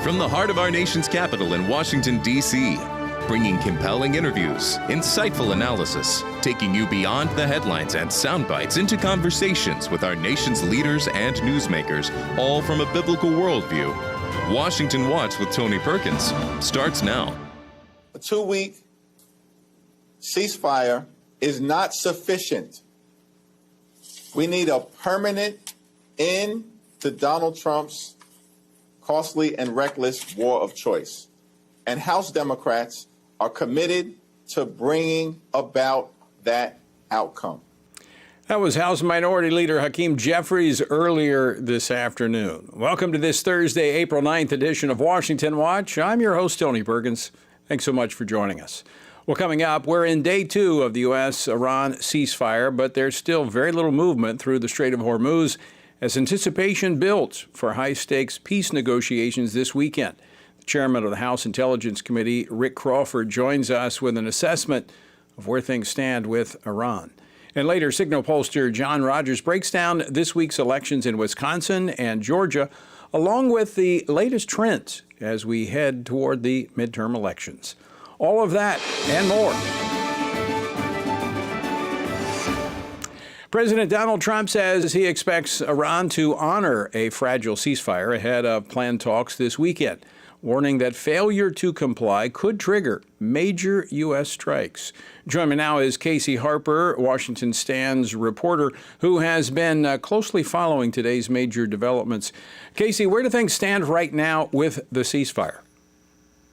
From the heart of our nation's capital in Washington, D.C., bringing compelling interviews, insightful analysis, taking you beyond the headlines and sound bites into conversations with our nation's leaders and newsmakers, all from a biblical worldview. Washington Watch with Tony Perkins starts now. A 2-week ceasefire is not sufficient. We need a permanent end to Donald Trump's costly and reckless war of choice. And House Democrats are committed to bringing about that outcome. That was House Minority Leader Hakeem Jeffries earlier this afternoon. Welcome to this Thursday, April 9th edition of Washington Watch. I'm your host, Tony Perkins. Thanks so much for joining us. Well, coming up, we're in day 2 of the U.S.-Iran ceasefire, but there's still very little movement through the Strait of Hormuz as anticipation builds for high-stakes peace negotiations this weekend. The chairman of the House Intelligence Committee, Rick Crawford, joins us with an assessment of where things stand with Iran. And later, Signal pollster John Rogers breaks down this week's elections in Wisconsin and Georgia, along with the latest trends as we head toward the midterm elections. All of that and more. President Donald Trump says he expects Iran to honor a fragile ceasefire ahead of planned talks this weekend, warning that failure to comply could trigger major U.S. strikes. Joining me now is Casey Harper, Washington Stand's reporter, who has been closely following today's major developments. Casey, where do things stand right now with the ceasefire?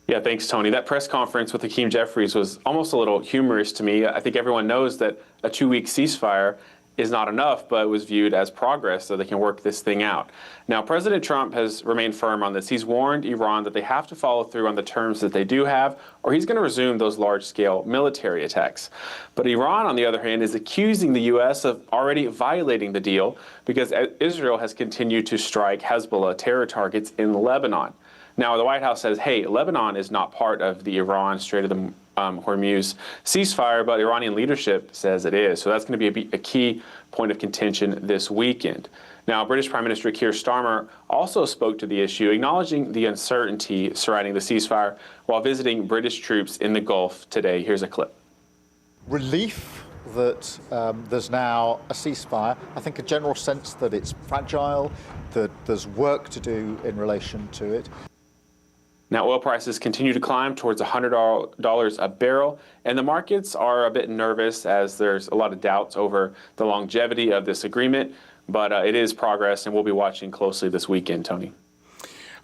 Yeah, thanks, Tony. That press conference with Hakeem Jeffries was almost a little humorous to me. I think everyone knows that a 2-week ceasefire is not enough, but it was viewed as progress so they can work this thing out. Now, President Trump has remained firm on this. He's warned Iran that they have to follow through on the terms that they do have, or he's going to resume those large-scale military attacks. But Iran, on the other hand, is accusing the U.S. of already violating the deal because Israel has continued to strike Hezbollah terror targets in Lebanon. Now, the White House says, hey, Lebanon is not part of the Iran Strait of the Hormuz ceasefire, but Iranian leadership says it is. So that's going to be a key point of contention this weekend. Now, British Prime Minister Keir Starmer also spoke to the issue, acknowledging the uncertainty surrounding the ceasefire while visiting British troops in the Gulf today. Here's a clip. Relief that there's now a ceasefire. I think a general sense that it's fragile, that there's work to do in relation to it. Now, oil prices continue to climb towards $100 a barrel, and the markets are a bit nervous as there's a lot of doubts over the longevity of this agreement, but it is progress, and we'll be watching closely this weekend, Tony.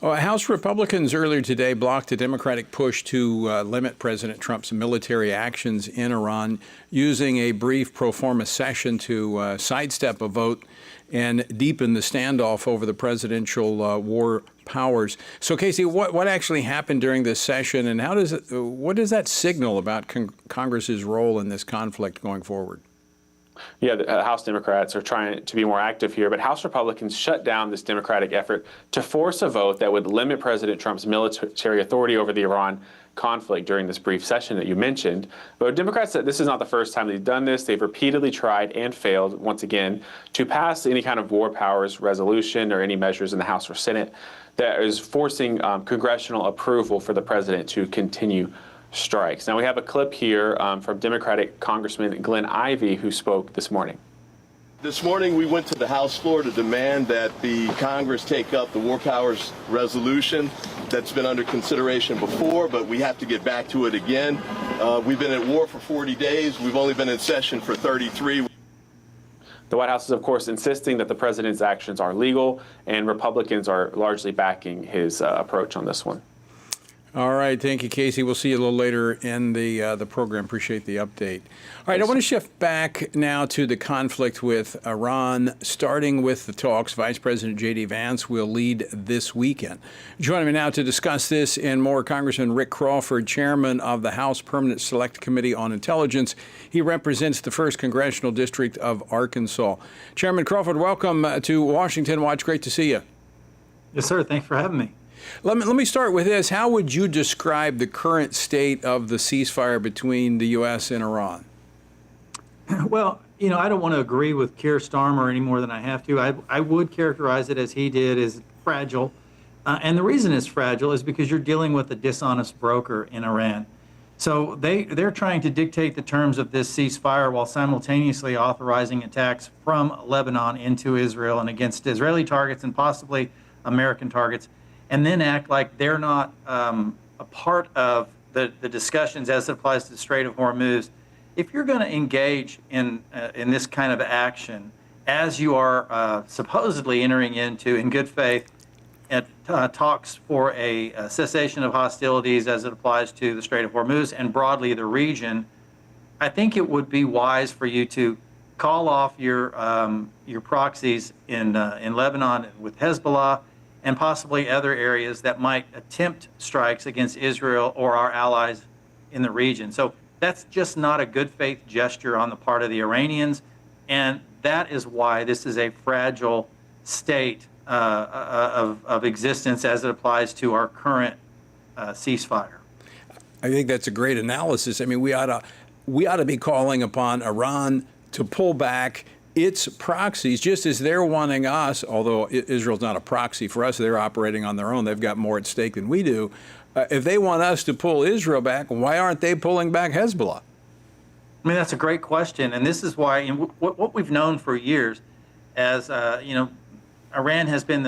House Republicans earlier today blocked a Democratic push to limit President Trump's military actions in Iran, using a brief pro forma session to sidestep a vote and deepen the standoff over the presidential war powers. So, Casey, what actually happened during this session, and what does that signal about Congress's role in this conflict going forward? Yeah, the House Democrats are trying to be more active here, but House Republicans shut down this Democratic effort to force a vote that would limit President Trump's military authority over the Iran conflict during this brief session that you mentioned. But Democrats said this is not the first time they've done this. They've repeatedly tried and failed, once again, to pass any kind of war powers resolution or any measures in the House or Senate that is forcing congressional approval for the president to continue strikes. Now, we have a clip here from Democratic Congressman Glenn Ivey, who spoke this morning. This morning, we went to the House floor to demand that the Congress take up the war powers resolution that's been under consideration before, but we have to get back to it again. We've been at war for 40 days. We've only been in session for 33. The White House is, of course, insisting that the president's actions are legal, and Republicans are largely backing his approach on this one. All right. Thank you, Casey. We'll see you a little later in the program. Appreciate the update. All right. I want to shift back now to the conflict with Iran, starting with the talks. Vice President J.D. Vance will lead this weekend. Joining me now to discuss this and more, Congressman Rick Crawford, chairman of the House Permanent Select Committee on Intelligence. He represents the 1st Congressional District of Arkansas. Chairman Crawford, welcome to Washington Watch. Great to see you. Yes, sir. Thanks for having me. Let me start with this. How would you describe the current state of the ceasefire between the U.S. and Iran? Well, I don't want to agree with Keir Starmer any more than I have to. I would characterize it as he did as fragile. And the reason it's fragile is because you're dealing with a dishonest broker in Iran. So they're trying to dictate the terms of this ceasefire while simultaneously authorizing attacks from Lebanon into Israel and against Israeli targets and possibly American targets, and then act like they're not a part of the discussions as it applies to the Strait of Hormuz. If you're going to engage in this kind of action, as you are supposedly entering into in good faith at talks for a cessation of hostilities as it applies to the Strait of Hormuz and broadly the region, I think it would be wise for you to call off your proxies in Lebanon with Hezbollah and possibly other areas that might attempt strikes against Israel or our allies in the region. So that's just not a good faith gesture on the part of the Iranians, and that is why this is a fragile state of existence as it applies to our current ceasefire. I think that's a great analysis. I mean, we ought to be calling upon Iran to pull back its proxies, just as they're wanting us, although Israel's not a proxy for us, they're operating on their own, they've got more at stake than we do. If they want us to pull Israel back, why aren't they pulling back Hezbollah? I mean, that's a great question, and this is why what we've known for years, as Iran has been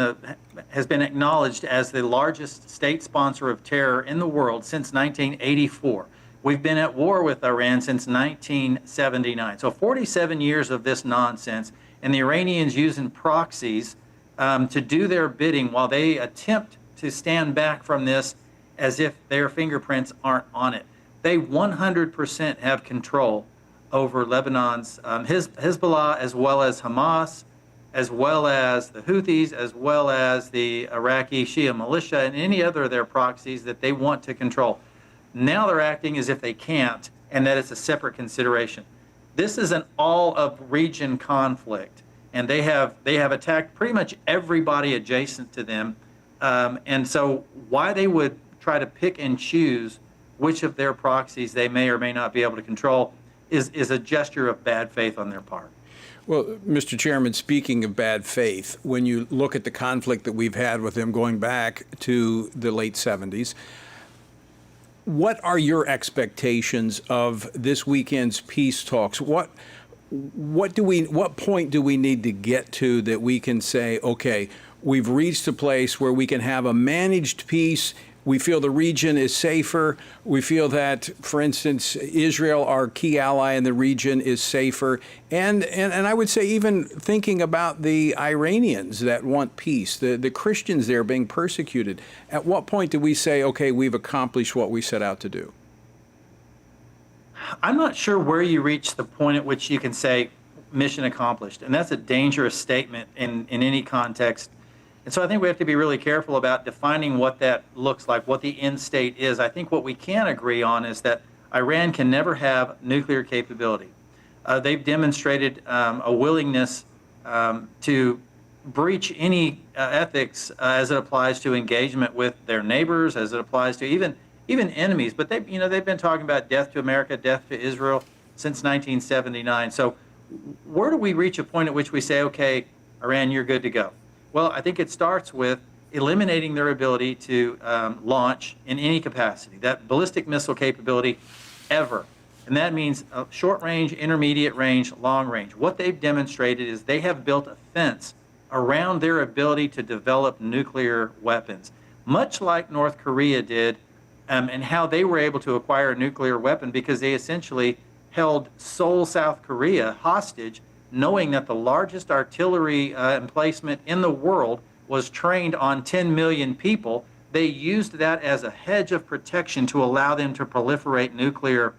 acknowledged as the largest state sponsor of terror in the world since 1984. We've been at war with Iran since 1979. So 47 years of this nonsense, and the Iranians using proxies to do their bidding while they attempt to stand back from this as if their fingerprints aren't on it. They 100% have control over Lebanon's Hezbollah, as well as Hamas, as well as the Houthis, as well as the Iraqi Shia militia, and any other of their proxies that they want to control. Now they're acting as if they can't, and that it's a separate consideration. This is an all-of-region conflict, and they have attacked pretty much everybody adjacent to them. And so why they would try to pick and choose which of their proxies they may or may not be able to control is a gesture of bad faith on their part. Well, Mr. Chairman, speaking of bad faith, when you look at the conflict that we've had with them going back to the late 70s, what are your expectations of this weekend's peace talks? What point do we need to get to that we can say, okay, we've reached a place where we can have a managed peace? We feel the region is safer. We feel that, for instance, Israel, our key ally in the region, is safer. And I would say even thinking about the Iranians that want peace, the Christians there being persecuted, at what point do we say, okay, we've accomplished what we set out to do? I'm not sure where you reach the point at which you can say mission accomplished. And that's a dangerous statement in any context. And so I think we have to be really careful about defining what that looks like, what the end state is. I think what we can agree on is that Iran can never have nuclear capability. They've demonstrated a willingness to breach any ethics as it applies to engagement with their neighbors, as it applies to even enemies. But they've been talking about death to America, death to Israel since 1979. So where do we reach a point at which we say, okay, Iran, you're good to go? Well, I think it starts with eliminating their ability to launch in any capacity, that ballistic missile capability ever. And that means short range, intermediate range, long range. What they've demonstrated is they have built a fence around their ability to develop nuclear weapons, much like North Korea did, and how they were able to acquire a nuclear weapon because they essentially held Seoul, South Korea hostage, knowing that the largest artillery emplacement in the world was trained on 10 million people. They used that as a hedge of protection to allow them to proliferate nuclear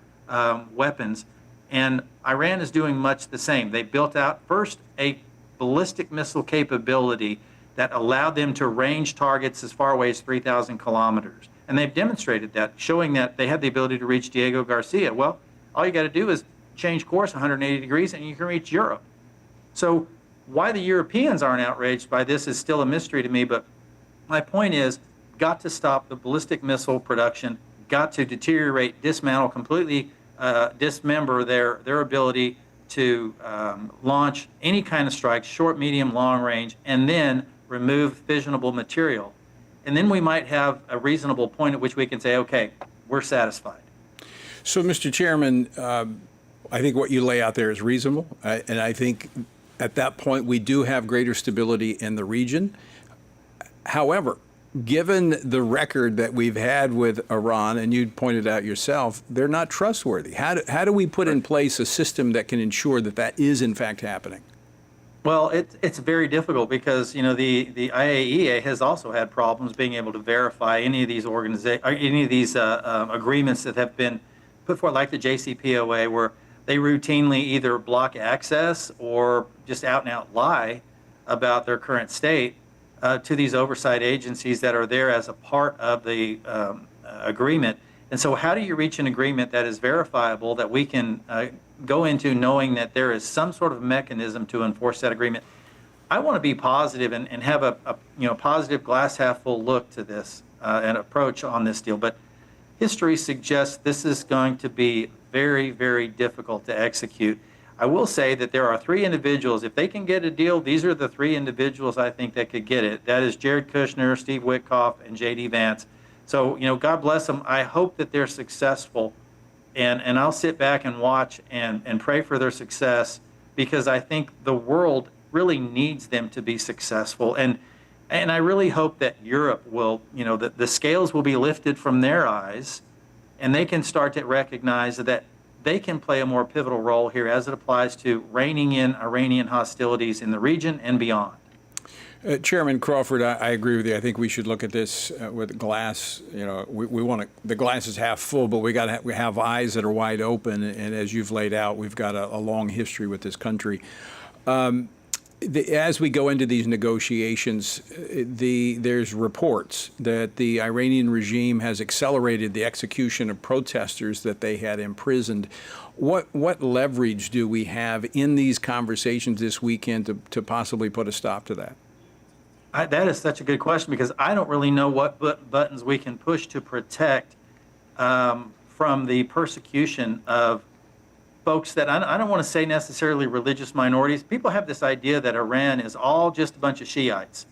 weapons. And Iran is doing much the same. They built out first a ballistic missile capability that allowed them to range targets as far away as 3,000 kilometers. And they've demonstrated that, showing that they had the ability to reach Diego Garcia. Well, all you got to do is change course 180 degrees and you can reach Europe. So why the Europeans aren't outraged by this is still a mystery to me, but my point is, got to stop the ballistic missile production, got to deteriorate, dismantle, completely dismember their ability to launch any kind of strikes, short, medium, long range, and then remove fissionable material. and then we might have a reasonable point at which we can say, okay, we're satisfied. So, Mr. Chairman, I think what you lay out there is reasonable, and I think at that point we do have greater stability in the region. However, given the record that we've had with Iran, and you pointed out yourself, they're not trustworthy. How do we put in place a system that can ensure that that is in fact happening? Well, it's very difficult because, you know, the IAEA has also had problems being able to verify any of these agreements that have been put forth, like the JCPOA, where they routinely either block access or just out and out lie about their current state to these oversight agencies that are there as a part of the agreement. And so how do you reach an agreement that is verifiable, that we can go into knowing that there is some sort of mechanism to enforce that agreement? I want to be positive and have a positive glass half full look to this and approach on this deal. But history suggests this is going to be very, very difficult to execute. I will say that there are three individuals. If they can get a deal, these are the three individuals I think that could get it. That is Jared Kushner, Steve Witkoff, and J.D. Vance. So, you know, God bless them. I hope that they're successful. And I'll sit back and watch and pray for their success, because I think the world really needs them to be successful. And I really hope that Europe will, you know, that the scales will be lifted from their eyes, and they can start to recognize that they can play a more pivotal role here as it applies to reining in Iranian hostilities in the region and beyond. Chairman Crawford, I agree with you. I think we should look at this with glass. You know, we want to. The glass is half full, but we have eyes that are wide open. And as you've laid out, we've got a long history with this country. As we go into these negotiations, there's reports that the Iranian regime has accelerated the execution of protesters that they had imprisoned. What leverage do we have in these conversations this weekend to possibly put a stop to that? That is such a good question, because I don't really know what buttons we can push to protect from the persecution of folks that I don't want to say necessarily religious minorities. People have this idea that Iran is all just a bunch of Shiites.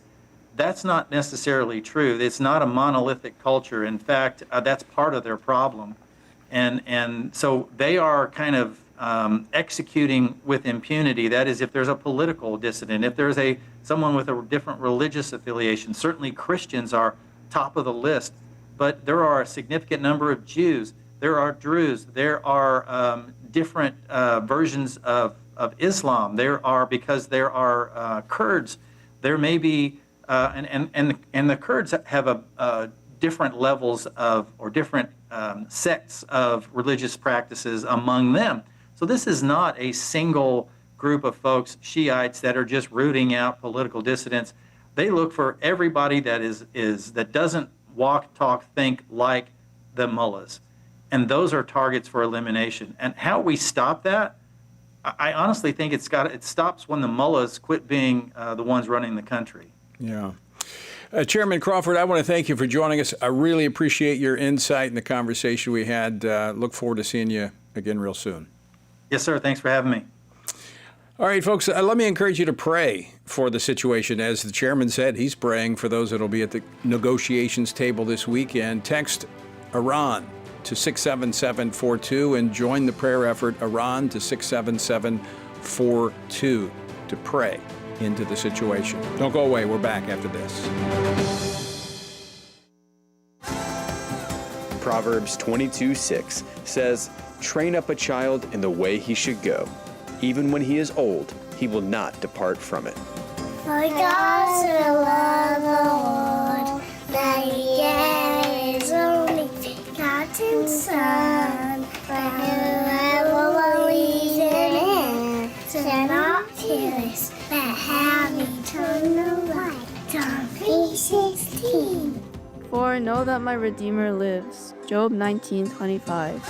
That's not necessarily true. It's not a monolithic culture. In fact, that's part of their problem. And so they are kind of executing with impunity. That is, if there's a political dissident, if there's someone with a different religious affiliation. Certainly Christians are top of the list, but there are a significant number of Jews. There are Druze. There are different versions of Islam. Because there are Kurds. There may be, and the Kurds have different levels of, or different sects of religious practices among them. So this is not a single group of folks, Shiites, that are just rooting out political dissidents. They look for everybody that doesn't walk, talk, think like the mullahs. And those are targets for elimination. And how we stop that, I honestly think it stops when the mullahs quit being the ones running the country. Yeah. Chairman Crawford, I want to thank you for joining us. I really appreciate your insight and the conversation we had. Look forward to seeing you again real soon. Yes, sir. Thanks for having me. All right, folks, let me encourage you to pray for the situation. As the chairman said, he's praying for those that will be at the negotiations table this weekend. Text Iran to 67742 and join the prayer effort, Iran to 67742, to pray into the situation. Don't go away. We're back after this. Proverbs 22:6 says, "Train up a child in the way he should go. Even when he is old, he will not depart from it." For God so loved the world that he gave his only begotten Son, that whoever believes in him shall not perish, but have eternal life. John 3:16. For I know that my Redeemer lives. Job 19:25.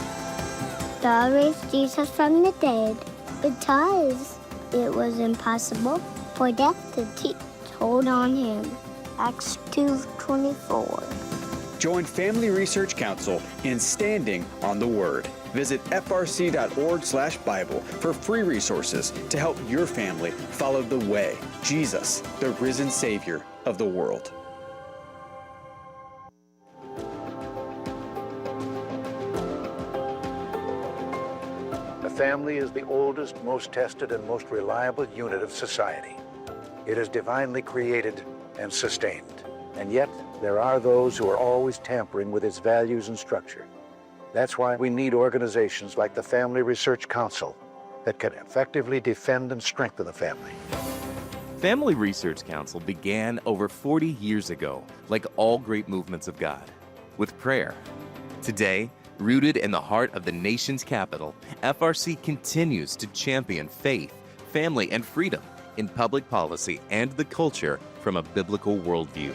God raised Jesus from the dead because it was impossible for death to take hold on him. Acts 2:24. Join Family Research Council in Standing on the Word. Visit frc.org/Bible for free resources to help your family follow the way, Jesus, the risen Savior of the world. family is the oldest, most tested, and most reliable unit of society. It is divinely created and sustained. And yet, there are those who are always tampering with its values and structure. That's why we need organizations like the Family Research Council that can effectively defend and strengthen the family. Family Research Council began over 40 years ago, like all great movements of God, with prayer. Today, rooted in the heart of the nation's capital, FRC continues to champion faith, family, and freedom in public policy and the culture from a biblical worldview.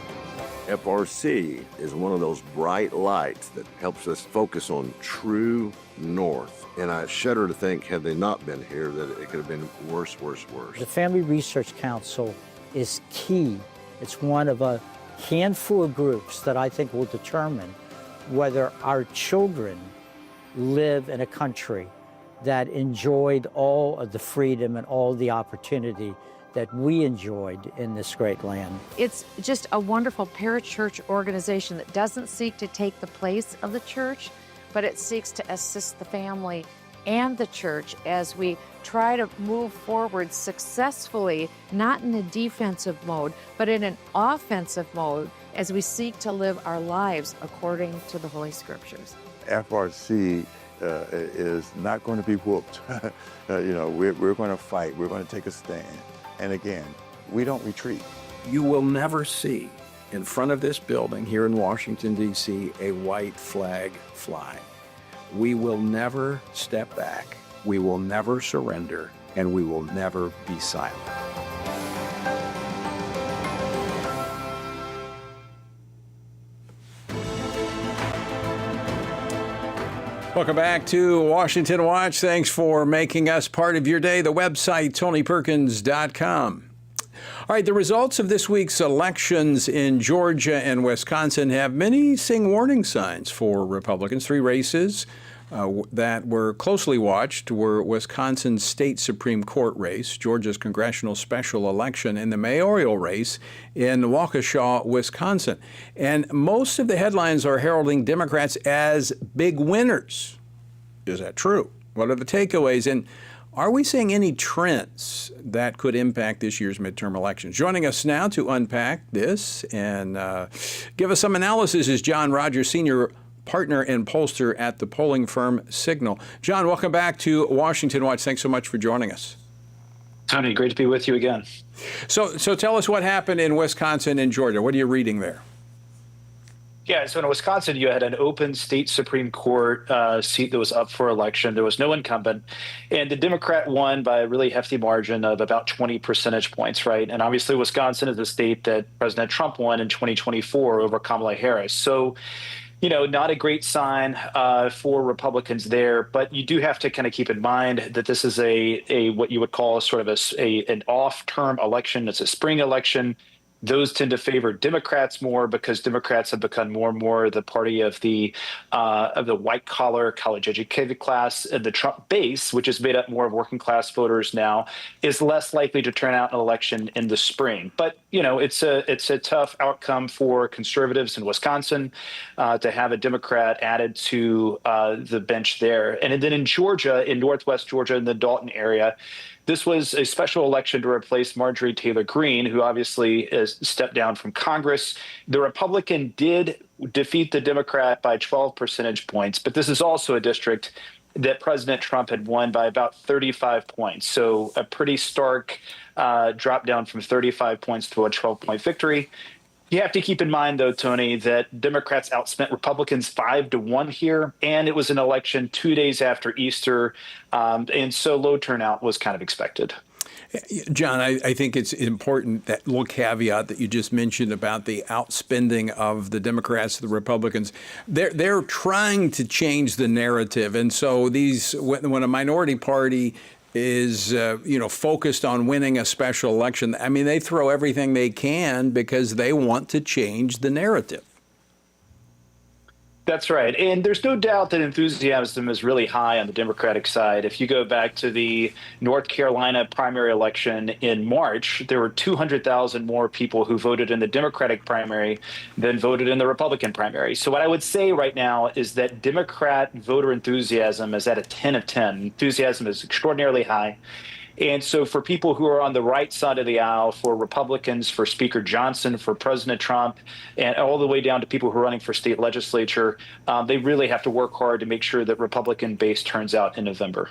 FRC is one of those bright lights that helps us focus on true north. And I shudder to think, had they not been here, that it could have been worse. The Family Research Council is key. It's one of a handful of groups that I think will determine whether our children live in a country that enjoyed all of the freedom and all the opportunity that we enjoyed in this great land. It's just a wonderful parachurch organization that doesn't seek to take the place of the church, but it seeks to assist the family and the church as we try to move forward successfully, not in a defensive mode, but in an offensive mode as we seek to live our lives according to the Holy Scriptures. FRC is not going to be whooped. We're going to fight. We're going to take a stand. And again, we don't retreat. You will never see in front of this building here in Washington, D.C., a white flag fly. We will never step back. We will never surrender, and we will never be silent. Welcome back to Washington Watch. Thanks for making us part of your day. The website, TonyPerkins.com. All right, the results of this week's elections in Georgia and Wisconsin have many warning signs for Republicans. 3 races that were closely watched were Wisconsin's state Supreme Court race, Georgia's congressional special election, and the mayoral race in Waukesha, Wisconsin. And most of the headlines are heralding Democrats as big winners. Is that true? What are the takeaways? And are we seeing any trends that could impact this year's midterm elections? Joining us now to unpack this and give us some analysis is John Rogers, Senior Partner and Pollster at the polling firm Signal. John, welcome back to Washington Watch. Thanks so much for joining us. Tony, great to be with you again. So tell us what happened in Wisconsin and Georgia. What are you reading there? Yeah, so in Wisconsin, you had an open state Supreme Court seat that was up for election. There was no incumbent, and the Democrat won by a really hefty margin of about 20 percentage points, right? And obviously, Wisconsin is a state that President Trump won in 2024 over Kamala Harris. So, not a great sign for Republicans there, but you do have to kind of keep in mind that this is a what you would call sort of an off-term election. It's a spring election. Those tend to favor Democrats more because Democrats have become more and more the party of the white-collar, college-educated class. And the Trump base, which is made up more of working-class voters now, is less likely to turn out an election in the spring. But it's a tough outcome for conservatives in Wisconsin to have a Democrat added to the bench there. And then in Georgia, in Northwest Georgia, in the Dalton area, this was a special election to replace Marjorie Taylor Greene, who obviously has stepped down from Congress. The Republican did defeat the Democrat by 12 percentage points, but this is also a district that President Trump had won by about 35 points. So a pretty stark drop down from 35 points to a 12-point victory. You have to keep in mind, though, Tony, that Democrats outspent Republicans 5-1 here, and it was an election 2 days after Easter, and so low turnout was kind of expected. John, I think it's important, that little caveat that you just mentioned about the outspending of the Democrats, the Republicans. They're trying to change the narrative, and so when a minority party is focused on winning a special election, I mean, they throw everything they can because they want to change the narrative. That's right. And there's no doubt that enthusiasm is really high on the Democratic side. If you go back to the North Carolina primary election in March, there were 200,000 more people who voted in the Democratic primary than voted in the Republican primary. So what I would say right now is that Democrat voter enthusiasm is at a 10 of 10. Enthusiasm is extraordinarily high. And so for people who are on the right side of the aisle, for Republicans, for Speaker Johnson, for President Trump, and all the way down to people who are running for state legislature, they really have to work hard to make sure that Republican base turns out in November.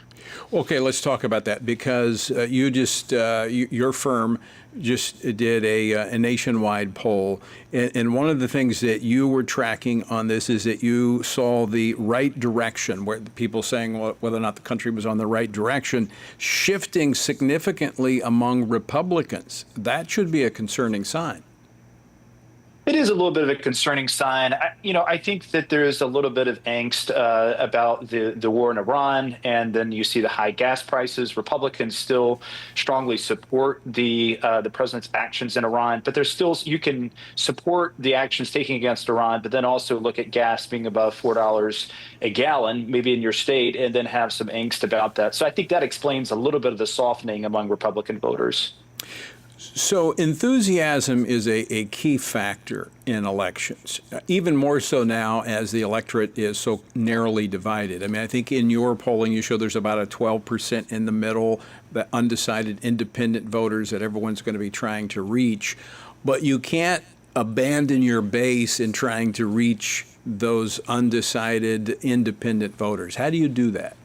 Okay, let's talk about that, because your firm just did a nationwide poll, and one of the things that you were tracking on this is that you saw the right direction, where people saying whether or not the country was on the right direction, shifting significantly among Republicans. That should be a concerning sign. It is a little bit of a concerning sign. I think that there is a little bit of angst about the war in Iran, and then you see the high gas prices. Republicans still strongly support the president's actions in Iran, but there's still, you can support the actions taken against Iran, but then also look at gas being above $4 a gallon, maybe in your state, and then have some angst about that. So I think that explains a little bit of the softening among Republican voters. So enthusiasm is a key factor in elections, even more so now as the electorate is so narrowly divided. I mean, I think in your polling you show there's about a 12% in the middle, the undecided independent voters that everyone's going to be trying to reach. But you can't abandon your base in trying to reach those undecided independent voters. How do you do that?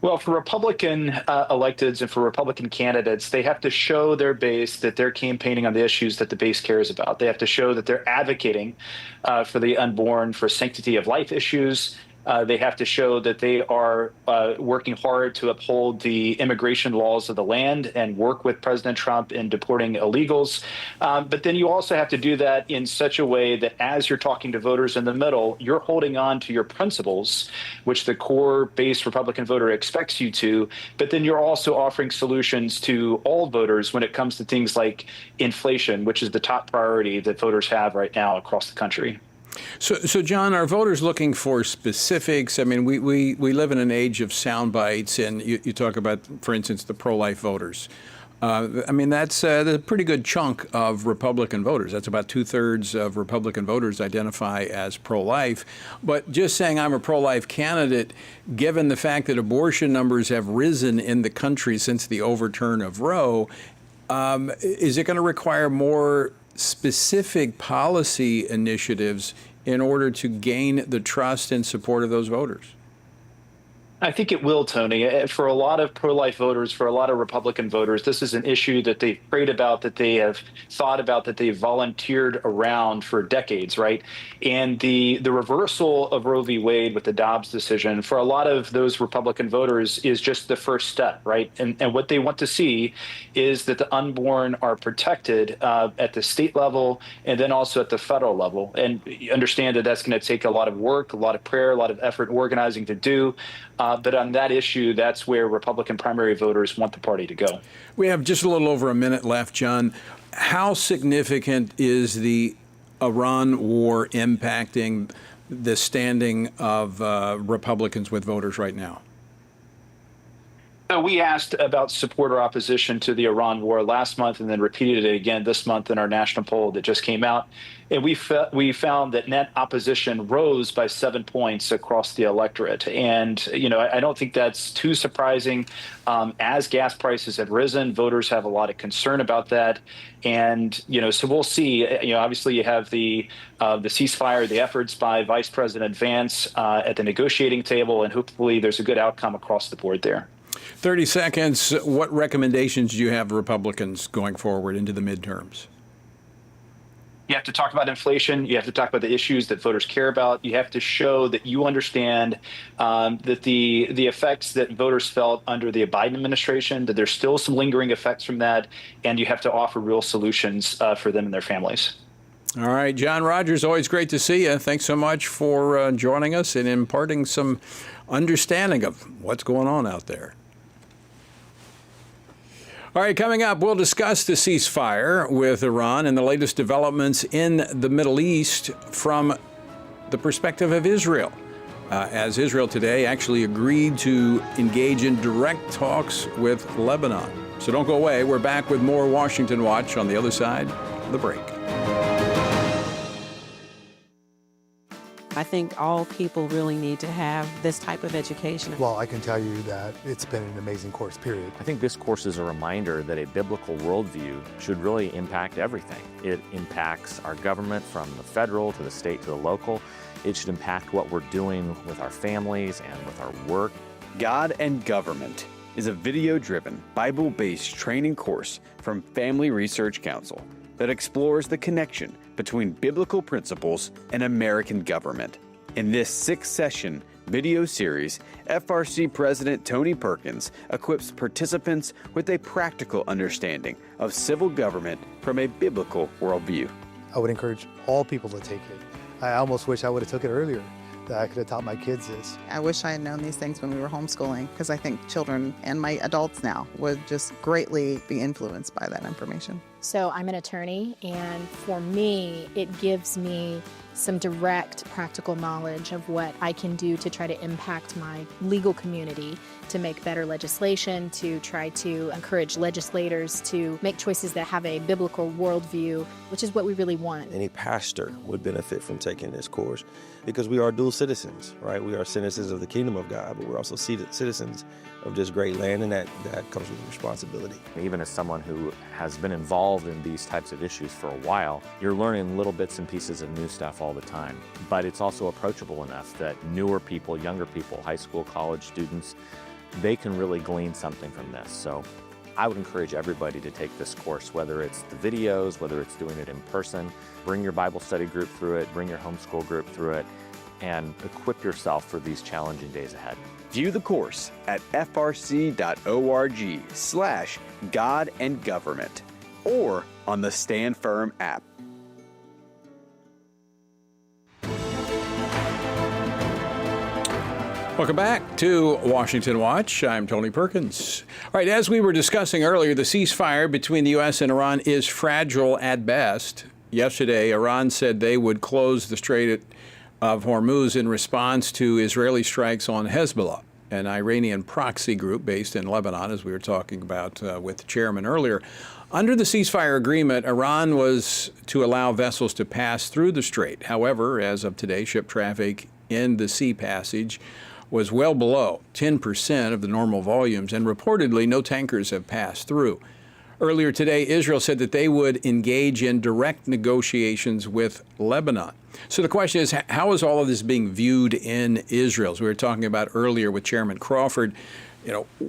Well, for Republican electeds and for Republican candidates, they have to show their base that they're campaigning on the issues that the base cares about. They have to show that they're advocating for the unborn, for sanctity of life issues. They have to show that they are working hard to uphold the immigration laws of the land and work with President Trump in deporting illegals. But then you also have to do that in such a way that as you're talking to voters in the middle, you're holding on to your principles, which the core base Republican voter expects you to. But then you're also offering solutions to all voters when it comes to things like inflation, which is the top priority that voters have right now across the country. So John, are voters looking for specifics? I mean, we live in an age of sound bites, and you talk about, for instance, the pro-life voters. I mean, that's a pretty good chunk of Republican voters. That's about 2/3 of Republican voters identify as pro-life. But just saying I'm a pro-life candidate, given the fact that abortion numbers have risen in the country since the overturn of Roe, is it going to require more specific policy initiatives in order to gain the trust and support of those voters? I think it will, Tony. For a lot of pro-life voters, for a lot of Republican voters, this is an issue that they've prayed about, that they have thought about, that they've volunteered around for decades, right? And the reversal of Roe v. Wade with the Dobbs decision, for a lot of those Republican voters, is just the first step, right? And what they want to see is that the unborn are protected at the state level and then also at the federal level. And you understand that that's going to take a lot of work, a lot of prayer, a lot of effort and organizing to do. But on that issue, that's where Republican primary voters want the party to go. We have just a little over a minute left, John. How significant is the Iran war impacting the standing of Republicans with voters right now? We asked about support or opposition to the Iran war last month and then repeated it again this month in our national poll that just came out. And we found that net opposition rose by 7 points across the electorate. And, I don't think that's too surprising. As gas prices have risen, voters have a lot of concern about that. And, so we'll see. Obviously you have the ceasefire, the efforts by Vice President Vance at the negotiating table, and hopefully there's a good outcome across the board there. 30 seconds. What recommendations do you have Republicans going forward into the midterms? You have to talk about inflation. You have to talk about the issues that voters care about. You have to show that you understand that the effects that voters felt under the Biden administration, that there's still some lingering effects from that, and you have to offer real solutions for them and their families. All right, John Rogers, always great to see you. Thanks so much for joining us and imparting some understanding of what's going on out there. All right, coming up, we'll discuss the ceasefire with Iran and the latest developments in the Middle East from the perspective of Israel, as Israel today actually agreed to engage in direct talks with Lebanon. So don't go away. We're back with more Washington Watch on the other side of the break. I think all people really need to have this type of education. Well, I can tell you that it's been an amazing course, period. I think this course is a reminder that a biblical worldview should really impact everything. It impacts our government from the federal to the state to the local. It should impact what we're doing with our families and with our work. God and Government is a video-driven, Bible-based training course from Family Research Council that explores the connection between biblical principles and American government. In this 6-session video series, FRC President Tony Perkins equips participants with a practical understanding of civil government from a biblical worldview. I would encourage all people to take it. I almost wish I would have took it earlier, that I could have taught my kids this. I wish I had known these things when we were homeschooling, because I think children and my adults now would just greatly be influenced by that information. So I'm an attorney, and for me, it gives me some direct practical knowledge of what I can do to try to impact my legal community, to make better legislation, to try to encourage legislators to make choices that have a biblical worldview, which is what we really want. Any pastor would benefit from taking this course because we are dual citizens, right? We are citizens of the kingdom of God, but we're also citizens of this great land, and that comes with responsibility. Even as someone who has been involved in these types of issues for a while, you're learning little bits and pieces of new stuff all the time. But it's also approachable enough that newer people, younger people, high school, college students, they can really glean something from this. So I would encourage everybody to take this course, whether it's the videos, whether it's doing it in person. Bring your Bible study group through it, bring your homeschool group through it, and equip yourself for these challenging days ahead. View the course at frc.org/God and Government or on the Stand Firm app. Welcome back to Washington Watch. I'm Tony Perkins. All right, as we were discussing earlier, the ceasefire between the U.S. and Iran is fragile at best. Yesterday, Iran said they would close the Strait of Hormuz in response to Israeli strikes on Hezbollah, an Iranian proxy group based in Lebanon, as we were talking about with the chairman earlier. Under the ceasefire agreement, Iran was to allow vessels to pass through the strait. However, as of today, ship traffic in the sea passage was well below 10% of the normal volumes, and reportedly no tankers have passed through. Earlier today, Israel said that they would engage in direct negotiations with Lebanon. So the question is, how is all of this being viewed in Israel? As we were talking about earlier with Chairman Crawford,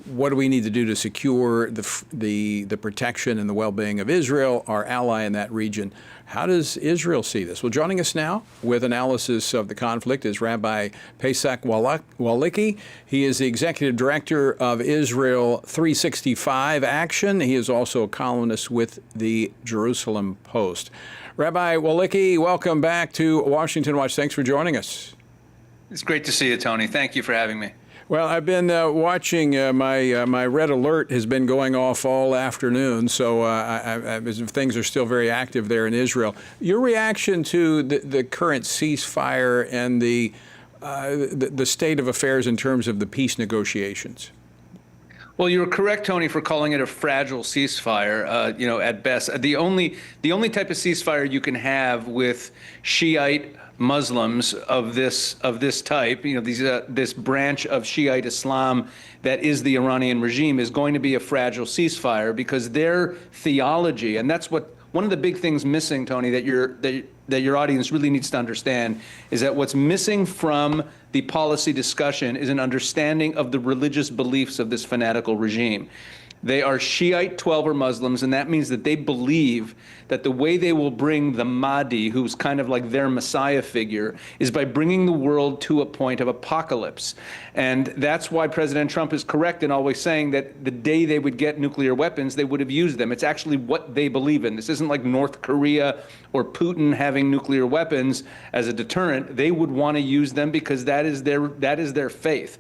what do we need to do to secure the protection and the well-being of Israel, our ally in that region? How does Israel see this? Well, joining us now with analysis of the conflict is Rabbi Pesach Walicki. He is the executive director of Israel 365 Action. He is also a columnist with the Jerusalem Post. Rabbi Walicki, welcome back to Washington Watch. Thanks for joining us. It's great to see you, Tony. Thank you for having me. Well, I've been watching, my red alert has been going off all afternoon, so things are still very active there in Israel. Your reaction to the current ceasefire and the state of affairs in terms of the peace negotiations? Well, you're correct, Tony, for calling it a fragile ceasefire. At best, the only type of ceasefire you can have with Shiite Muslims of this type, this branch of Shiite Islam that is the Iranian regime, is going to be a fragile ceasefire because their theology, and that's what one of the big things missing, Tony, that your audience really needs to understand, is that what's missing from the policy discussion is an understanding of the religious beliefs of this fanatical regime. They are Shiite 12er Muslims, and that means that they believe that the way they will bring the Mahdi, who's kind of like their Messiah figure, is by bringing the world to a point of apocalypse. And that's why President Trump is correct in always saying that the day they would get nuclear weapons, they would have used them. It's actually what they believe in. This isn't like North Korea or Putin having nuclear weapons as a deterrent. They would want to use them because that is their faith.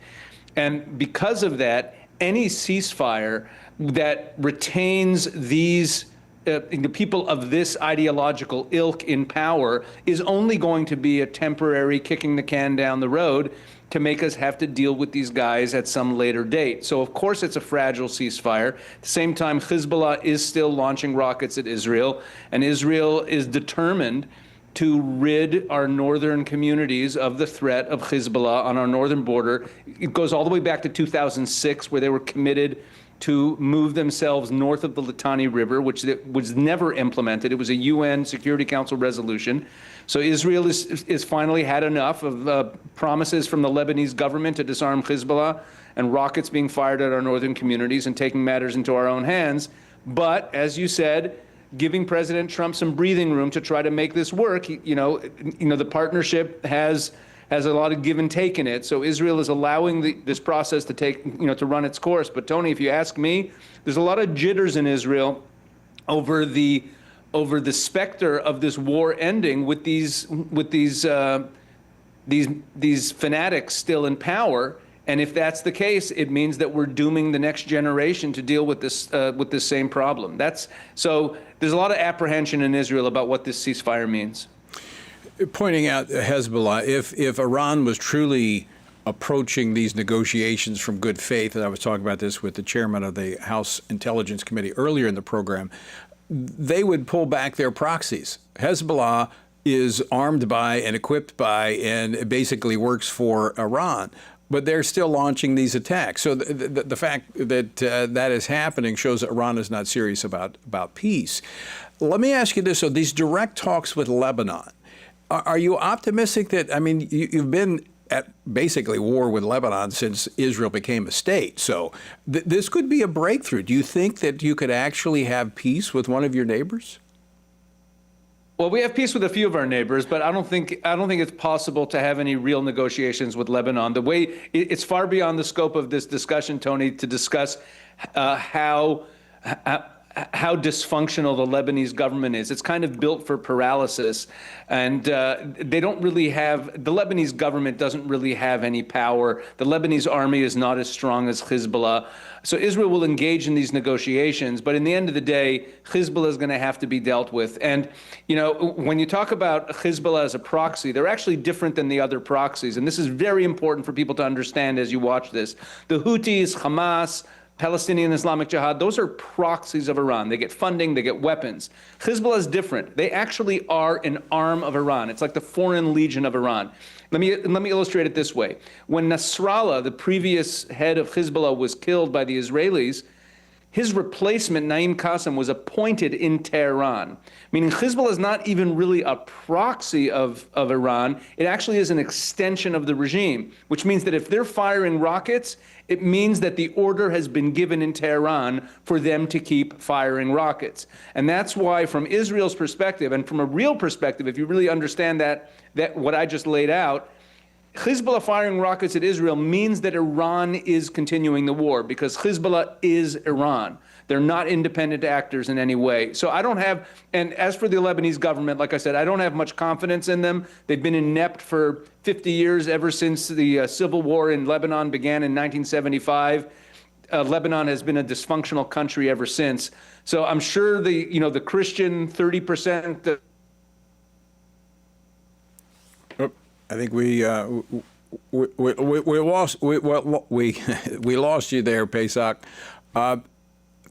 And because of that, any ceasefire that retains these the people of this ideological ilk in power is only going to be a temporary kicking the can down the road to make us have to deal with these guys at some later date. So of course it's a fragile ceasefire. At the same time, Hezbollah is still launching rockets at Israel, and Israel is determined to rid our northern communities of the threat of Hezbollah on our northern border. It goes all the way back to 2006, where they were committed to move themselves north of the Litani River, which was never implemented. It was a UN Security Council resolution. So Israel is finally had enough of promises from the Lebanese government to disarm Hezbollah and rockets being fired at our northern communities and taking matters into our own hands. But as you said, giving President Trump some breathing room to try to make this work. The partnership has a lot of give and take in it. So Israel is allowing this process to to run its course. But Tony, if you ask me, there's a lot of jitters in Israel over the specter of this war ending with these fanatics still in power. And if that's the case, it means that we're dooming the next generation to deal with this same problem. So there's a lot of apprehension in Israel about what this ceasefire means. Pointing out Hezbollah, if Iran was truly approaching these negotiations from good faith, and I was talking about this with the chairman of the House Intelligence Committee earlier in the program, they would pull back their proxies. Hezbollah is armed by and equipped by and basically works for Iran. But they're still launching these attacks. So the fact that that is happening shows that Iran is not serious about peace. Let me ask you this. So these direct talks with Lebanon, are you optimistic that, you've been at basically war with Lebanon since Israel became a state. So this could be a breakthrough. Do you think that you could actually have peace with one of your neighbors? Well, we have peace with a few of our neighbors, but I don't think it's possible to have any real negotiations with Lebanon. The way it's far beyond the scope of this discussion, Tony, to discuss how dysfunctional the Lebanese government is. It's kind of built for paralysis, and they don't really have, the Lebanese government doesn't really have any power. The Lebanese army is not as strong as Hezbollah. So Israel will engage in these negotiations, but in the end of the day, Hezbollah is going to have to be dealt with. And, when you talk about Hezbollah as a proxy, they're actually different than the other proxies. And this is very important for people to understand as you watch this. The Houthis, Hamas, Palestinian Islamic Jihad, those are proxies of Iran. They get funding, they get weapons. Hezbollah is different. They actually are an arm of Iran. It's like the Foreign Legion of Iran. Let me illustrate it this way. When Nasrallah, the previous head of Hezbollah, was killed by the Israelis, his replacement, Naim Qassem, was appointed in Tehran, meaning Hezbollah is not even really a proxy of Iran. It actually is an extension of the regime, which means that if they're firing rockets, it means that the order has been given in Tehran for them to keep firing rockets. And that's why, from Israel's perspective, and from a real perspective, if you really understand that what I just laid out, Hezbollah firing rockets at Israel means that Iran is continuing the war, because Hezbollah is Iran. They're not independent actors in any way. So I don't have, and as for the Lebanese government, like I said, I don't have much confidence in them. They've been inept for 50 years, ever since the civil war in Lebanon began in 1975. Lebanon has been a dysfunctional country ever since. So I'm sure the Christian 30%. I think we lost you there, Pesach.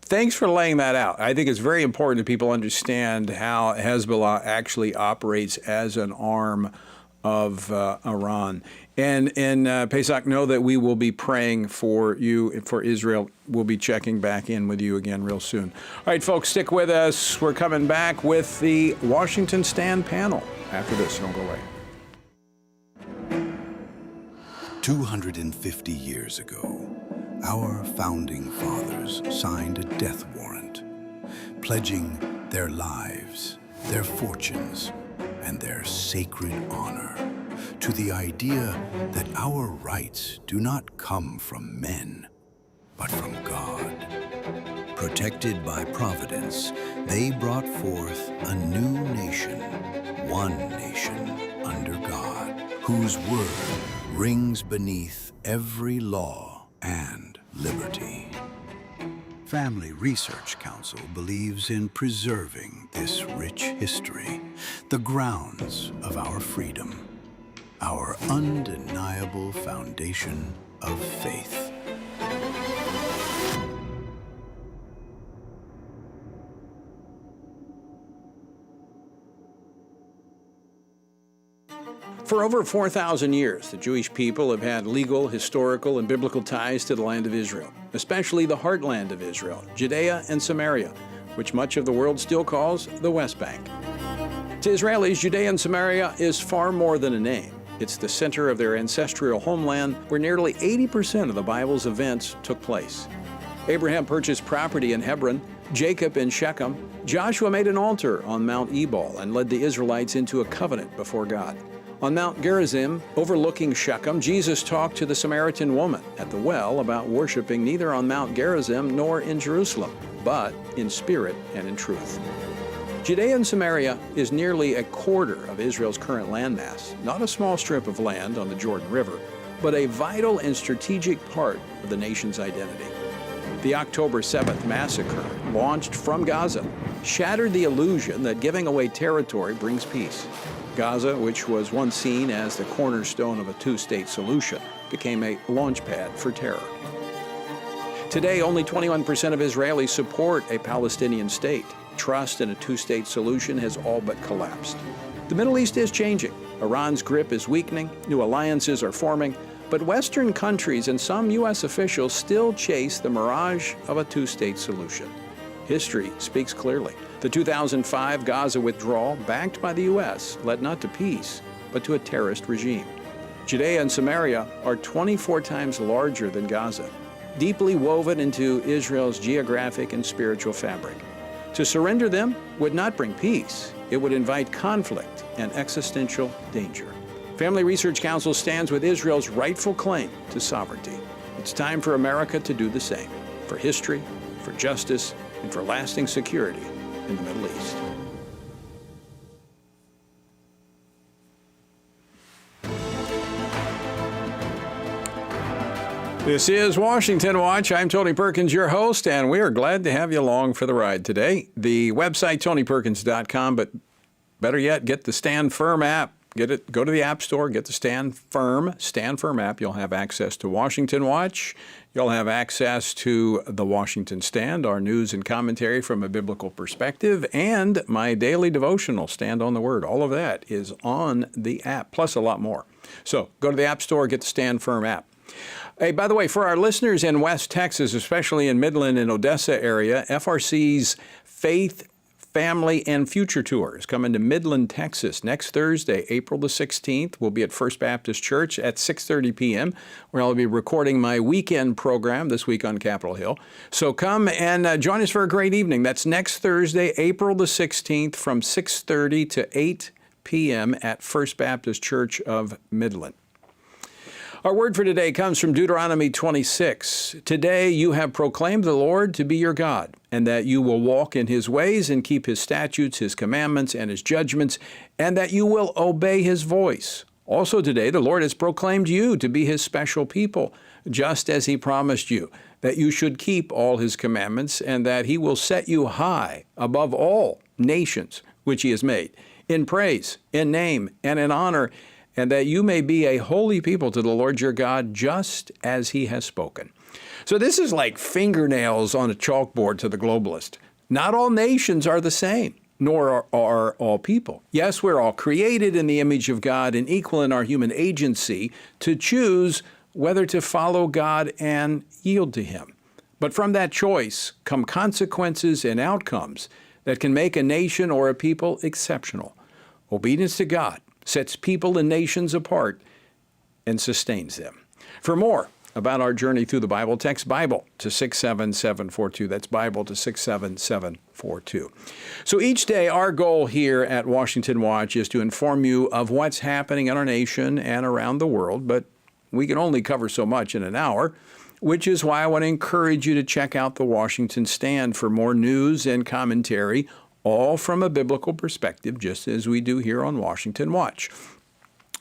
Thanks for laying that out. I think it's very important that people understand how Hezbollah actually operates as an arm of Iran. And Pesach, know that we will be praying for you, for Israel. We'll be checking back in with you again real soon. All right, folks, stick with us. We're coming back with the Washington Stand panel after this. Don't go away. 250 years ago, our founding fathers signed a death warrant, pledging their lives, their fortunes, and their sacred honor to the idea that our rights do not come from men, but from God. Protected by Providence, they brought forth a new nation, one nation under God, whose word rings beneath every law and liberty. Family Research Council believes in preserving this rich history, the grounds of our freedom, our undeniable foundation of faith. For over 4,000 years, the Jewish people have had legal, historical, and biblical ties to the land of Israel, especially the heartland of Israel, Judea and Samaria, which much of the world still calls the West Bank. To Israelis, Judea and Samaria is far more than a name. It's the center of their ancestral homeland where nearly 80% of the Bible's events took place. Abraham purchased property in Hebron, Jacob in Shechem, Joshua made an altar on Mount Ebal and led the Israelites into a covenant before God. On Mount Gerizim, overlooking Shechem, Jesus talked to the Samaritan woman at the well about worshiping neither on Mount Gerizim nor in Jerusalem, but in spirit and in truth. Judea and Samaria is nearly a quarter of Israel's current landmass, not a small strip of land on the Jordan River, but a vital and strategic part of the nation's identity. The October 7th massacre, launched from Gaza, shattered the illusion that giving away territory brings peace. Gaza, which was once seen as the cornerstone of a two-state solution, became a launchpad for terror. Today, only 21% of Israelis support a Palestinian state. Trust in a two-state solution has all but collapsed. The Middle East is changing. Iran's grip is weakening, new alliances are forming, but Western countries and some U.S. officials still chase the mirage of a two-state solution. History speaks clearly. The 2005 Gaza withdrawal, backed by the U.S., led not to peace, but to a terrorist regime. Judea and Samaria are 24 times larger than Gaza, deeply woven into Israel's geographic and spiritual fabric. To surrender them would not bring peace. It would invite conflict and existential danger. Family Research Council stands with Israel's rightful claim to sovereignty. It's time for America to do the same, for history, for justice, and for lasting security in the Middle East. This is Washington Watch. I'm Tony Perkins, your host, and we are glad to have you along for the ride today. The website, tonyperkins.com, but better yet, get the Stand Firm app. Get it. Go to the App Store, get the Stand Firm app. You'll have access to Washington Watch. You'll have access to the Washington Stand, our news and commentary from a biblical perspective, and my daily devotional, Stand on the Word. All of that is on the app, plus a lot more. So go to the App Store, get the Stand Firm app. Hey, by the way, for our listeners in West Texas, especially in Midland and Odessa area, FRC's Faith, Family, and Future Tour is coming to Midland, Texas next Thursday, April the 16th. We'll be at First Baptist Church at 6:30 p.m., where I'll be recording my weekend program this week on Capitol Hill. So come and join us for a great evening. That's next Thursday, April the 16th, from 6:30 to 8 p.m. at First Baptist Church of Midland. Our word for today comes from Deuteronomy 26. Today you have proclaimed the Lord to be your God, and that you will walk in his ways and keep his statutes, his commandments, and his judgments, and that you will obey his voice. Also today the Lord has proclaimed you to be his special people, just as he promised you, that you should keep all his commandments, and that he will set you high above all nations which he has made, in praise, in name, and in honor, and that you may be a holy people to the Lord your God, just as he has spoken. So this is like fingernails on a chalkboard to the globalist. Not all nations are the same, nor are all people. Yes, we're all created in the image of God and equal in our human agency to choose whether to follow God and yield to him. But from that choice come consequences and outcomes that can make a nation or a people exceptional. Obedience to God sets people and nations apart and sustains them. For more about our journey through the Bible, text Bible to 67742. That's Bible to 67742. So each day, our goal here at Washington Watch is to inform you of what's happening in our nation and around the world, but we can only cover so much in an hour, which is why I want to encourage you to check out the Washington Stand for more news and commentary, all from a biblical perspective, just as we do here on Washington Watch.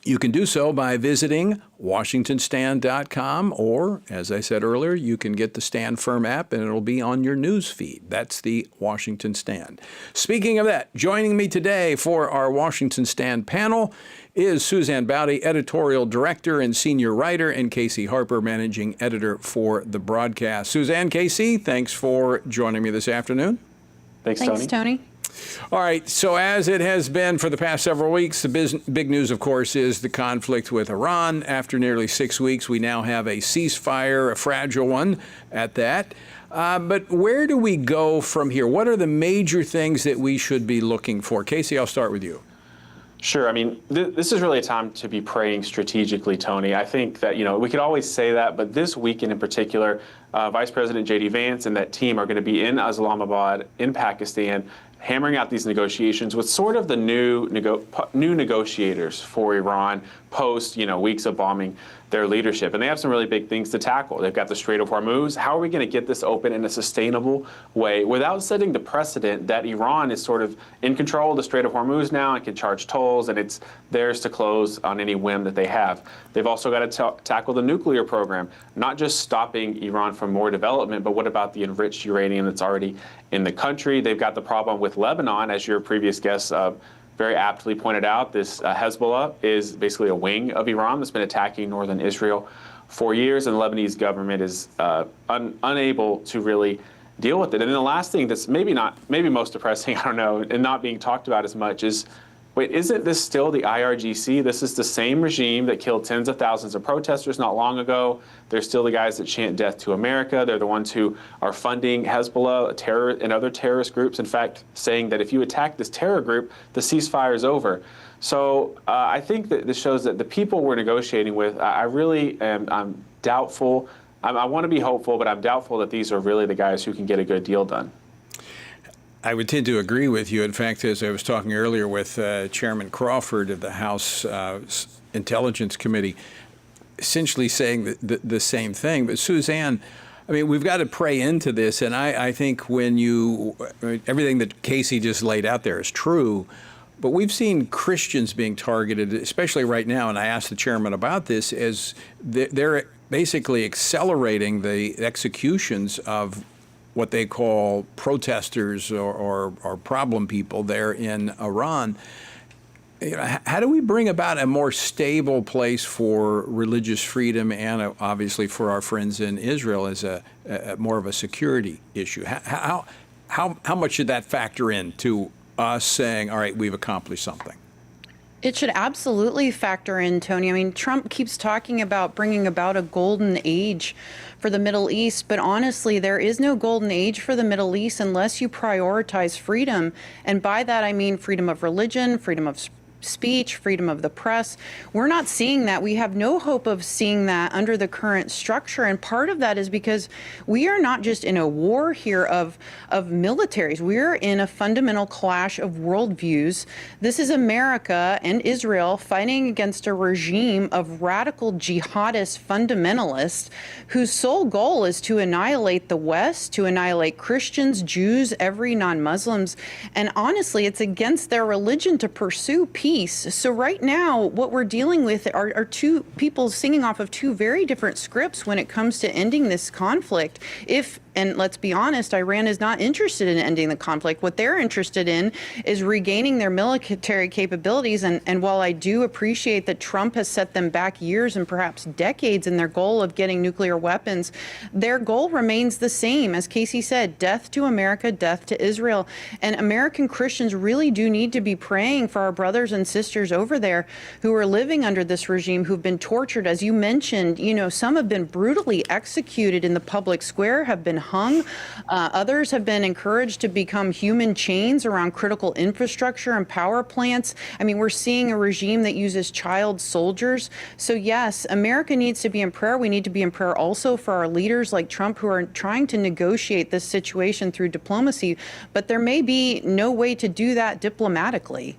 You can do so by visiting WashingtonStand.com, or, as I said earlier, you can get the Stand Firm app and it'll be on your news feed. That's the Washington Stand. Speaking of that, joining me today for our Washington Stand panel is Suzanne Bowdy, editorial director and senior writer, and Casey Harper, managing editor for the broadcast. Suzanne, Casey, thanks for joining me this afternoon. Thanks, Tony. All right, so as it has been for the past several weeks, the big news, of course, is the conflict with Iran. After nearly 6 weeks, we now have a ceasefire, a fragile one at that. But where do we go from here? What are the major things that we should be looking for? Casey, I'll start with you. Sure. I mean, this is really a time to be praying strategically, Tony. I think that, we could always say that, but this weekend in particular, Vice President J.D. Vance and that team are going to be in Islamabad, in Pakistan, hammering out these negotiations with sort of the new negotiators for Iran post, weeks of bombing their leadership. And they have some really big things to tackle. They've got the Strait of Hormuz. How are we going to get this open in a sustainable way without setting the precedent that Iran is sort of in control of the Strait of Hormuz now and can charge tolls, and it's theirs to close on any whim that they have. They've also got to tackle the nuclear program, not just stopping Iran from more development, but what about the enriched uranium that's already in the country? They've got the problem with Lebanon, as your previous guest very aptly pointed out. This Hezbollah is basically a wing of Iran that's been attacking northern Israel for years, and the Lebanese government is unable to really deal with it. And then the last thing that's maybe most depressing, I don't know, and not being talked about as much is, wait, isn't this still the IRGC? This is the same regime that killed tens of thousands of protesters not long ago. They're still the guys that chant death to America. They're the ones who are funding Hezbollah, terror, and other terrorist groups. In fact, saying that if you attack this terror group, the ceasefire is over. So I think that this shows that the people we're negotiating with, I'm doubtful. I want to be hopeful, but I'm doubtful that these are really the guys who can get a good deal done. I would tend to agree with you. In fact, as I was talking earlier with Chairman Crawford of the House Intelligence Committee, essentially saying the same thing. But Suzanne, I mean, we've got to pray into this. And I think everything that Casey just laid out there is true. But we've seen Christians being targeted, especially right now. And I asked the chairman about this, as they're basically accelerating the executions of what they call protesters or problem people there in Iran. How do we bring about a more stable place for religious freedom and obviously for our friends in Israel as a more of a security issue? How much should that factor into us saying, all right, we've accomplished something? It should absolutely factor in, Tony. I mean, Trump keeps talking about bringing about a golden age for the Middle East, but honestly, there is no golden age for the Middle East unless you prioritize freedom. And by that, I mean freedom of religion, freedom of speech, freedom of the press. We're not seeing that. We have no hope of seeing that under the current structure. And part of that is because we are not just in a war here of militaries. We're in a fundamental clash of worldviews. This is America and Israel fighting against a regime of radical jihadist fundamentalists whose sole goal is to annihilate the West, to annihilate Christians, Jews, every non-Muslims. And honestly, it's against their religion to pursue peace. So right now, what we're dealing with are two people singing off of two very different scripts when it comes to ending this conflict. And let's be honest, Iran is not interested in ending the conflict. What they're interested in is regaining their military capabilities. And while I do appreciate that Trump has set them back years and perhaps decades in their goal of getting nuclear weapons, their goal remains the same. As Casey said, death to America, death to Israel. And American Christians really do need to be praying for our brothers and sisters over there who are living under this regime, who've been tortured. As you mentioned, some have been brutally executed in the public square, have been hung. Others have been encouraged to become human chains around critical infrastructure and power plants. I mean, we're seeing a regime that uses child soldiers. So yes, America needs to be in prayer. We need to be in prayer also for our leaders like Trump, who are trying to negotiate this situation through diplomacy. But there may be no way to do that diplomatically.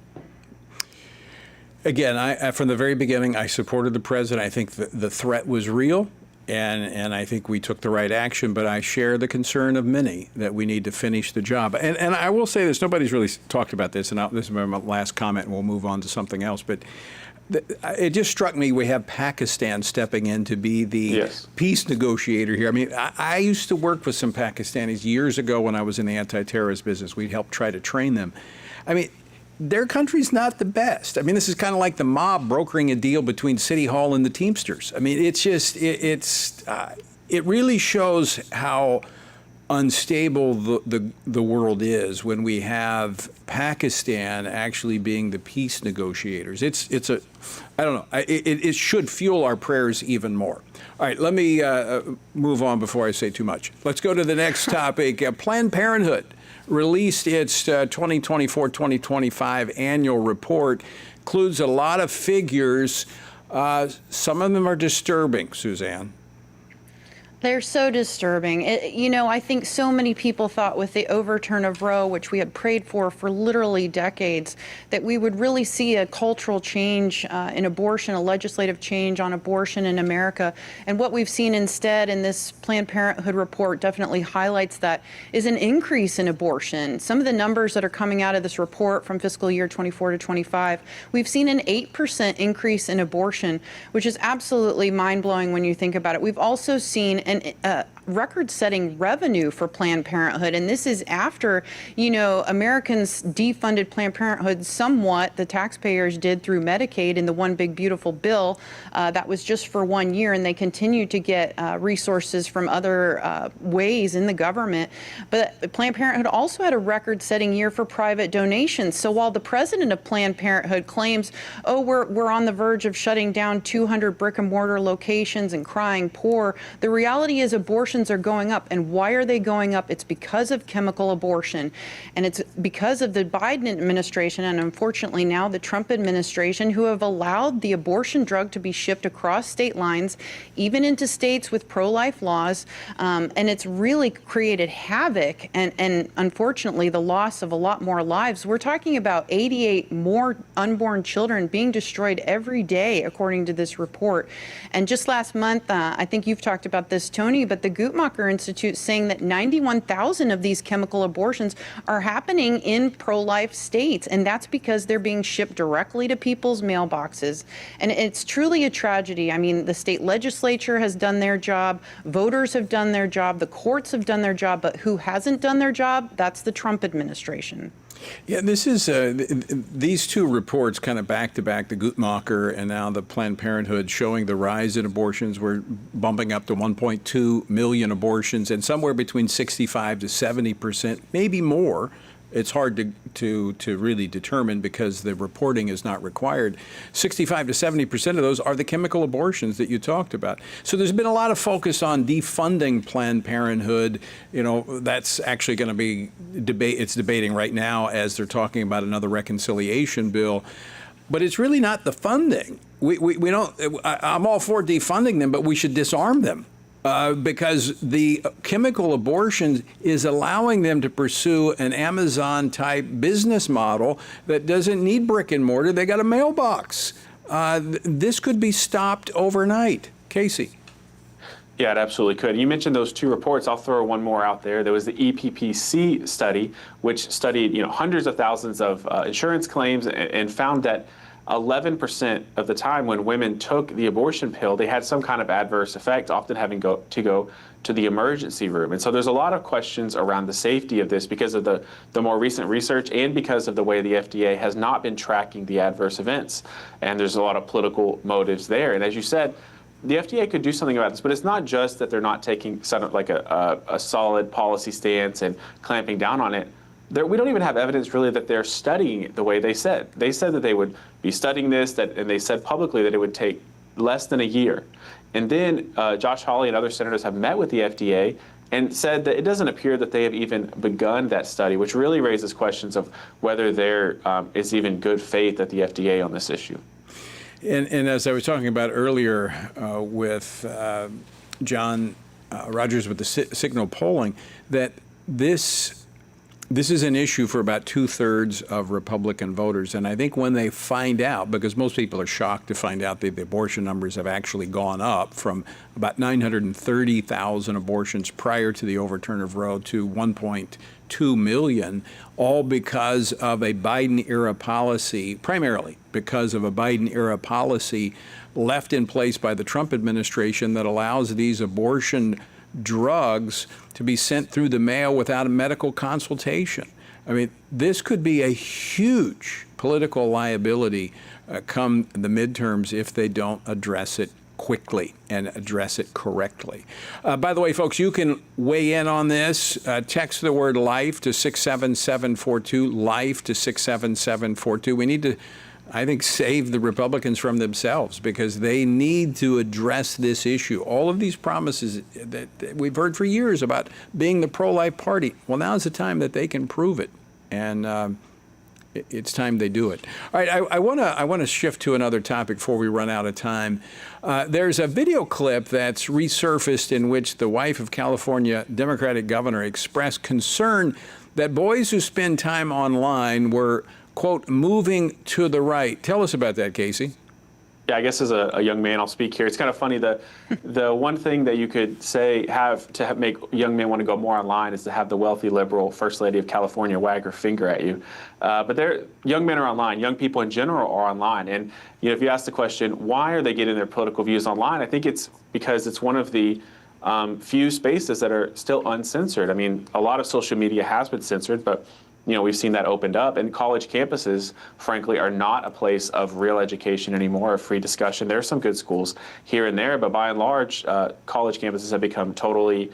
Again, from the very beginning, I supported the president. I think the threat was real. And I think we took the right action, but I share the concern of many that we need to finish the job. And I will say this, nobody's really talked about this, and this is my last comment, and we'll move on to something else. But it just struck me we have Pakistan stepping in to be the peace negotiator here. I mean, I used to work with some Pakistanis years ago when I was in the anti-terrorist business. We'd help try to train them. I mean, their country's not the best. I mean, this is kind of like the mob brokering a deal between City Hall and the Teamsters. I mean, it's just, it really shows how unstable the world is when we have Pakistan actually being the peace negotiators. It's a, I don't know, it should fuel our prayers even more. All right, let me move on before I say too much. Let's go to the next topic. Planned Parenthood released its 2024-2025 annual report. Includes a lot of figures. Some of them are disturbing, Suzanne. They're so disturbing. I think so many people thought with the overturn of Roe, which we had prayed for literally decades, that we would really see a cultural change in abortion, a legislative change on abortion in America. And what we've seen instead in this Planned Parenthood report definitely highlights that, is an increase in abortion. Some of the numbers that are coming out of this report from fiscal year 24 to 25, we've seen an 8% increase in abortion, which is absolutely mind-blowing when you think about it. We've also seen an record-setting revenue for Planned Parenthood, and this is after, Americans defunded Planned Parenthood somewhat. The taxpayers did through Medicaid in the One Big Beautiful Bill. That was just for 1 year, and they continue to get resources from other ways in the government. But Planned Parenthood also had a record-setting year for private donations. So while the president of Planned Parenthood claims, we're on the verge of shutting down 200 brick-and-mortar locations and crying poor, the reality is abortions are going up. And why are they going up? It's because of chemical abortion. And it's because of the Biden administration and unfortunately now the Trump administration, who have allowed the abortion drug to be shipped across state lines, even into states with pro-life laws. And it's really created havoc and unfortunately the loss of a lot more lives. We're talking about 88 more unborn children being destroyed every day, according to this report. And just last month, I think you've talked about this, Tony, but the Guttmacher Institute saying that 91,000 of these chemical abortions are happening in pro-life states, and that's because they're being shipped directly to people's mailboxes. And it's truly a tragedy. I mean, the state legislature has done their job, voters have done their job, the courts have done their job, but who hasn't done their job? That's the Trump administration. Yeah, this is these two reports kind of back to back, the Guttmacher and now the Planned Parenthood, showing the rise in abortions. We're bumping up to 1.2 million abortions, and somewhere between 65 to 70%, maybe more. It's hard to really determine because the reporting is not required. 65 to 70% of those are the chemical abortions that you talked about. So there's been a lot of focus on defunding Planned Parenthood. That's actually going to be it's debating right now as they're talking about another reconciliation bill. But it's really not the funding. We don't. I'm all for defunding them, but we should disarm them. Because the chemical abortion is allowing them to pursue an Amazon-type business model that doesn't need brick and mortar. They got a mailbox. This could be stopped overnight. Casey. Yeah, it absolutely could. You mentioned those two reports. I'll throw one more out there. There was the EPPC study, which studied hundreds of thousands of insurance claims and found that 11% of the time when women took the abortion pill, they had some kind of adverse effect, often having to go to the emergency room. And so there's a lot of questions around the safety of this because of the more recent research and because of the way the FDA has not been tracking the adverse events. And there's a lot of political motives there. And as you said, the FDA could do something about this, but it's not just that they're not taking sort of like a solid policy stance and clamping down on it. We don't even have evidence really that they're studying it the way they said. They said that they would be studying this, and they said publicly that it would take less than a year. And then Josh Hawley and other senators have met with the FDA and said that it doesn't appear that they have even begun that study, which really raises questions of whether there is even good faith at the FDA on this issue. And as I was talking about earlier with John Rogers with the Signal polling, that this this is an issue for about 2/3 of Republican voters. And I think when they find out, because most people are shocked to find out that the abortion numbers have actually gone up from about 930,000 abortions prior to the overturn of Roe to 1.2 million, all because of a Biden-era policy, primarily because of a Biden-era policy left in place by the Trump administration that allows these abortion drugs to be sent through the mail without a medical consultation. I mean, this could be a huge political liability come the midterms if they don't address it quickly and address it correctly. By the way, folks, you can weigh in on this. Text the word LIFE to 67742, LIFE to 67742. We need to, I think, save the Republicans from themselves because they need to address this issue. All of these promises that we've heard for years about being the pro-life party, well, now's the time that they can prove it, and it's time they do it. All right, I want to shift to another topic before we run out of time. There's a video clip that's resurfaced in which the wife of California Democratic governor expressed concern that boys who spend time online were, quote, moving to the right. Tell us about that, Casey. Yeah, I guess as a young man, I'll speak here. It's kind of funny that the one thing that you could say make young men want to go more online is to have the wealthy liberal First Lady of California wag her finger at you. But young men are online. Young people in general are online. And if you ask the question, why are they getting their political views online? I think it's because it's one of the few spaces that are still uncensored. I mean, a lot of social media has been censored, but we've seen that opened up, and college campuses, frankly, are not a place of real education anymore, of free discussion. There are some good schools here and there, but by and large, college campuses have become totally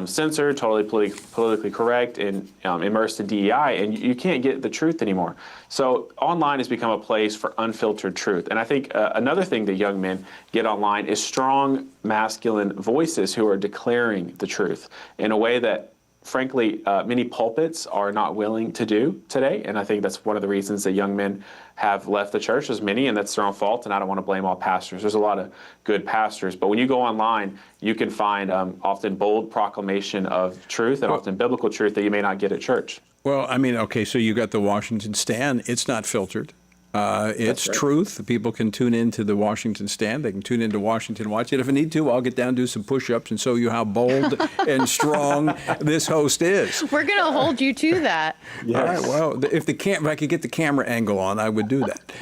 censored, totally politically correct, and immersed in DEI, and you can't get the truth anymore. So online has become a place for unfiltered truth. And I think another thing that young men get online is strong masculine voices who are declaring the truth in a way that, frankly, many pulpits are not willing to do today. And I think that's one of the reasons that young men have left the church. There's many, and that's their own fault. And I don't want to blame all pastors. There's a lot of good pastors. But when you go online, you can find often bold proclamation of truth and often biblical truth that you may not get at church. Well, I mean, okay, so you got the Washington Stand. It's not filtered. It's right. Truth. People can tune into the Washington Stand. They can tune into Washington Watch. And if I need to, I'll get down, do some push-ups, and show you how bold and strong this host is. We're going to hold you to that. Yes. All right. Well, if I could get the camera angle on, I would do that.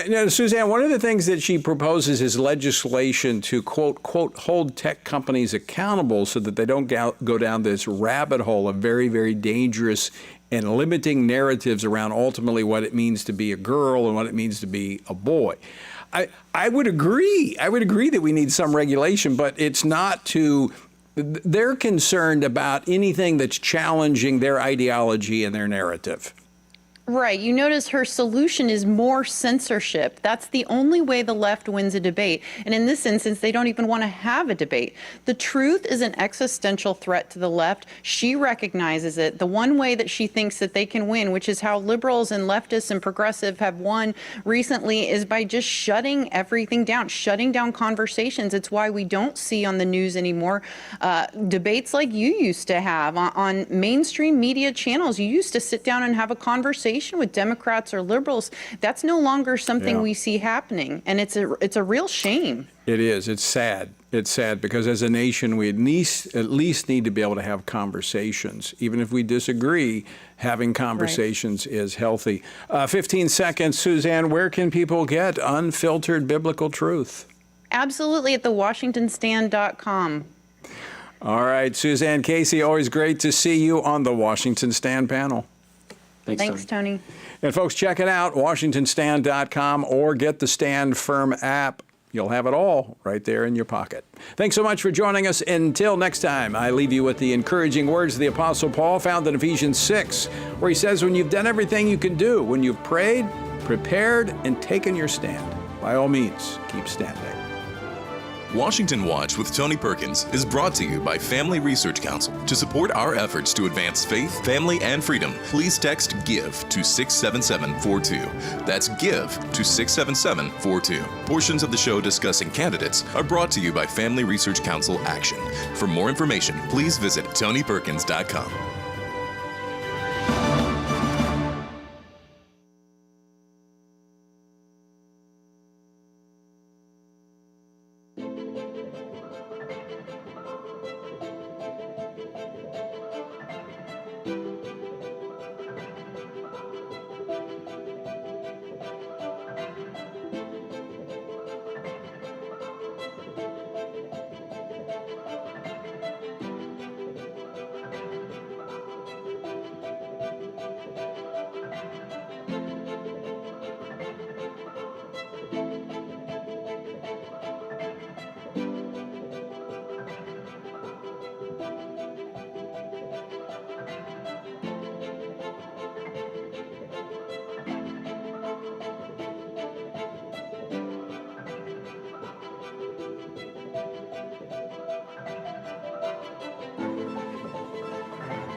Now, Suzanne, one of the things that she proposes is legislation to, quote, hold tech companies accountable so that they don't go down this rabbit hole of very, very dangerous and limiting narratives around ultimately what it means to be a girl and what it means to be a boy. I would agree. I would agree that we need some regulation, but it's not to. They're concerned about anything that's challenging their ideology and their narrative. Right. You notice her solution is more censorship. That's the only way the left wins a debate. And in this instance, they don't even want to have a debate. The truth is an existential threat to the left. She recognizes it. The one way that she thinks that they can win, which is how liberals and leftists and progressive have won recently, is by just shutting everything down, shutting down conversations. It's why we don't see on the news anymore debates like you used to have on mainstream media channels. You used to sit down and have a conversation with Democrats or liberals. That's no longer something we see happening, and it's a real shame. It is. It's sad. It's sad because as a nation, we at least need to be able to have conversations. Even if we disagree, having conversations is healthy. 15 seconds, Suzanne, where can people get unfiltered biblical truth? Absolutely, at thewashingtonstand.com. All right, Suzanne Casey, always great to see you on the Washington Stand panel. Thanks, Tony. And folks, check it out, WashingtonStand.com, or get the Stand Firm app. You'll have it all right there in your pocket. Thanks so much for joining us. Until next time, I leave you with the encouraging words of the Apostle Paul found in Ephesians 6, where he says, when you've done everything you can do, when you've prayed, prepared, and taken your stand, by all means, keep standing. Washington Watch with Tony Perkins is brought to you by Family Research Council. To support our efforts to advance faith, family, and freedom, please text GIVE to 67742. That's GIVE to 67742. Portions of the show discussing candidates are brought to you by Family Research Council Action. For more information, please visit TonyPerkins.com.